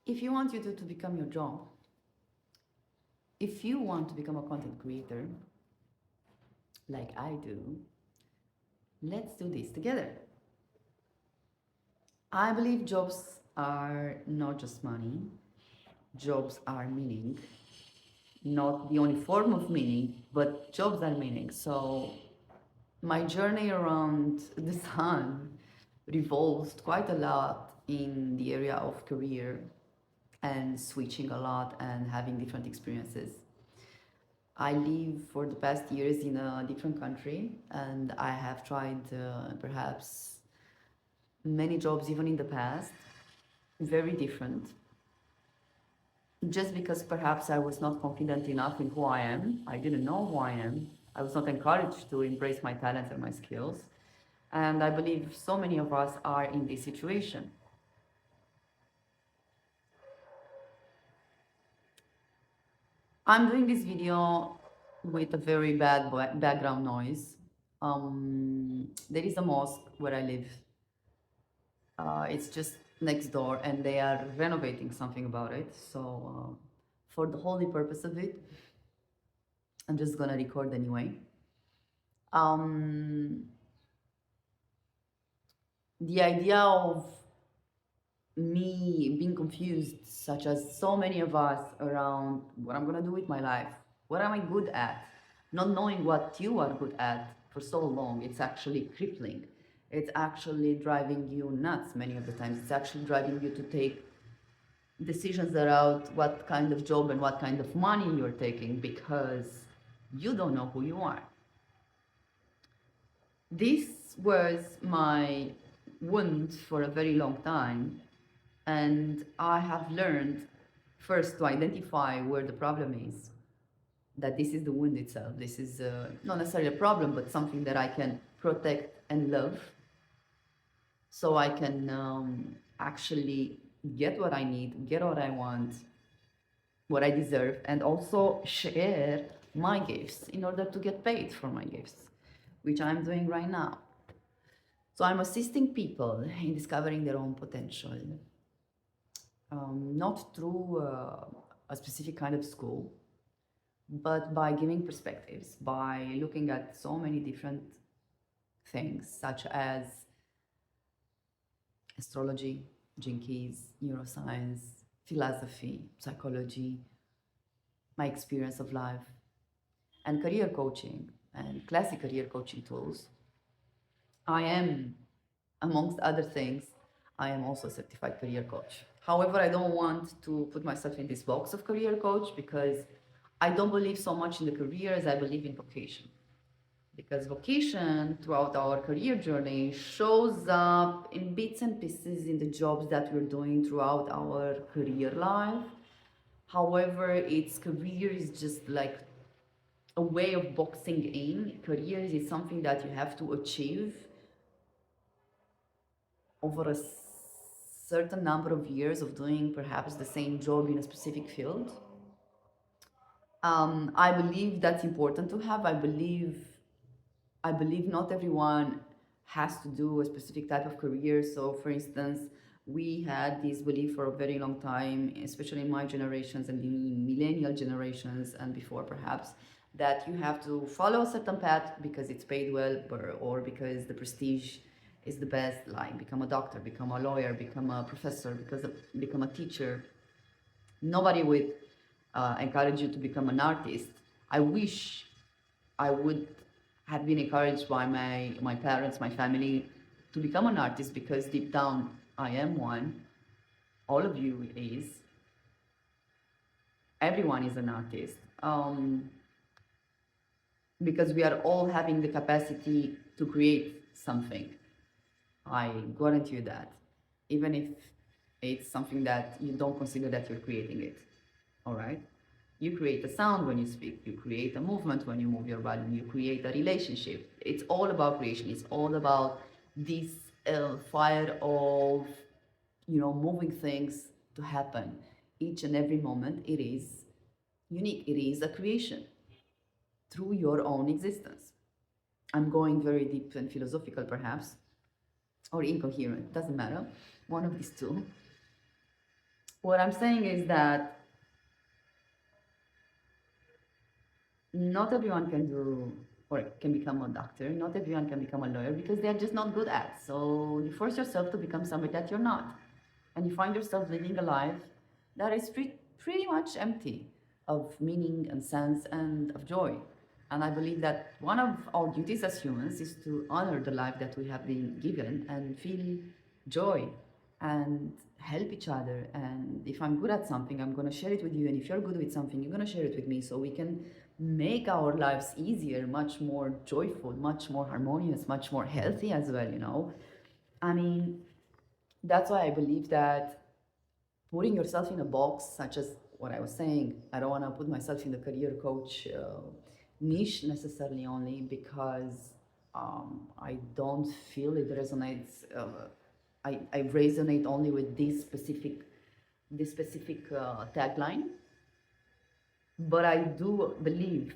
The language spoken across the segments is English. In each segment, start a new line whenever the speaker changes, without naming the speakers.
If you want YouTube to become your job, if you want to become a content creator, like I do, let's do this together. I believe jobs are not just money, jobs are meaning. Not the only form of meaning, but jobs are meaning. So my journey around the sun revolves quite a lot in the area of career and switching a lot and having different experiences. I live for the past years in a different country and I have tried perhaps many jobs even in the past, very different. Just because perhaps I was not confident enough in who I am, I didn't know who I am, I was not encouraged to embrace my talents and my skills. And I believe so many of us are in this situation. I'm doing this video with a very bad background noise. There is a mosque where I live. It's just next door, and they are renovating something about it. So, for the holy purpose of it, I'm just gonna record anyway. Um, the idea of me being confused, such as so many of us, around what I'm gonna do with my life, what am I good at, not knowing what you are good at for so long, it's actually crippling. It's actually driving you nuts many of the times. It's actually driving you to take decisions about what kind of job and what kind of money you're taking because you don't know who you are. This was my wound for a very long time, and I have learned first to identify where the problem is, that this is the wound itself. This is not necessarily a problem, but something that I can protect and love so I can actually get what I need, get what I want, what I deserve, and also share my gifts in order to get paid for my gifts, which I'm doing right now. So I'm assisting people in discovering their own potential, not through a specific kind of school, but by giving perspectives, by looking at so many different things, such as astrology, jinkies, neuroscience, philosophy, psychology, my experience of life, and career coaching and classic career coaching tools. I am, amongst other things, I am also a certified career coach. However, I don't want to put myself in this box of career coach because I don't believe so much in the career as I believe in vocation. Because vocation throughout our career journey shows up in bits and pieces in the jobs that we're doing throughout our career life. However, its career is just like a way of boxing in. Careers is something that you have to achieve over a certain number of years of doing perhaps the same job in a specific field. I believe that's important to have. I believe not everyone has to do a specific type of career. So, for instance, we had this belief for a very long time, especially in my generations and the millennial generations and before perhaps, that you have to follow a certain path because it's paid well or because the prestige is the best, like become a doctor, become a lawyer, become a professor, become a teacher. Nobody would encourage you to become an artist. I wish I would have been encouraged by my parents, my family, to become an artist because deep down I am one. All of you is. Everyone is an artist. Because we are all having the capacity to create something. I guarantee you that. Even if it's something that you don't consider that you're creating it. All right? You create a sound when you speak, you create a movement when you move your body, you create a relationship. It's all about creation. It's all about this fire of, moving things to happen. Each and every moment, it is unique. It is a creation through your own existence. I'm going very deep and philosophical, perhaps, or incoherent, doesn't matter. One of these two. What I'm saying is that not everyone can do or can become a doctor. Not everyone can become a lawyer because they're just not good at. So you force yourself to become somebody that you're not. And you find yourself living a life that is pretty much empty of meaning and sense and of joy. And I believe that one of our duties as humans is to honor the life that we have been given and feel joy and help each other. And if I'm good at something, I'm going to share it with you. And if you're good with something, you're going to share it with me so we can make our lives easier, much more joyful, much more harmonious, much more healthy as well, you know? I mean, that's why I believe that putting yourself in a box, such as what I was saying, I don't want to put myself in the career coach niche necessarily only because I don't feel it resonates. I resonate only with this specific tagline, but I do believe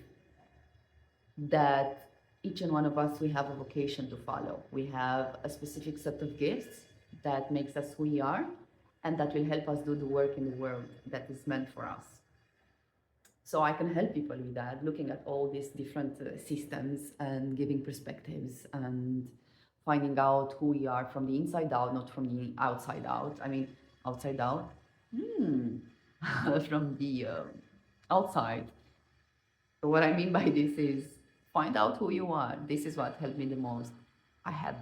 that each and one of us, we have a vocation to follow. We have a specific set of gifts that makes us who we are and that will help us do the work in the world that is meant for us. So I can help people with that, looking at all these different systems and giving perspectives and finding out who we are from the inside out, not from the outside out. I mean, outside out, from the outside. So what I mean by this is find out who you are. This is what helped me the most. I have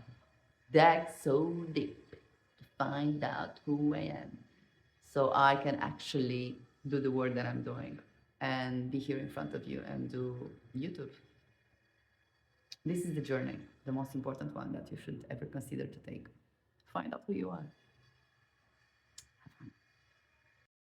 dug so deep to find out who I am so I can actually do the work that I'm doing and be here in front of you and do YouTube. This is the journey, the most important one that you should ever consider to take. Find out who you are.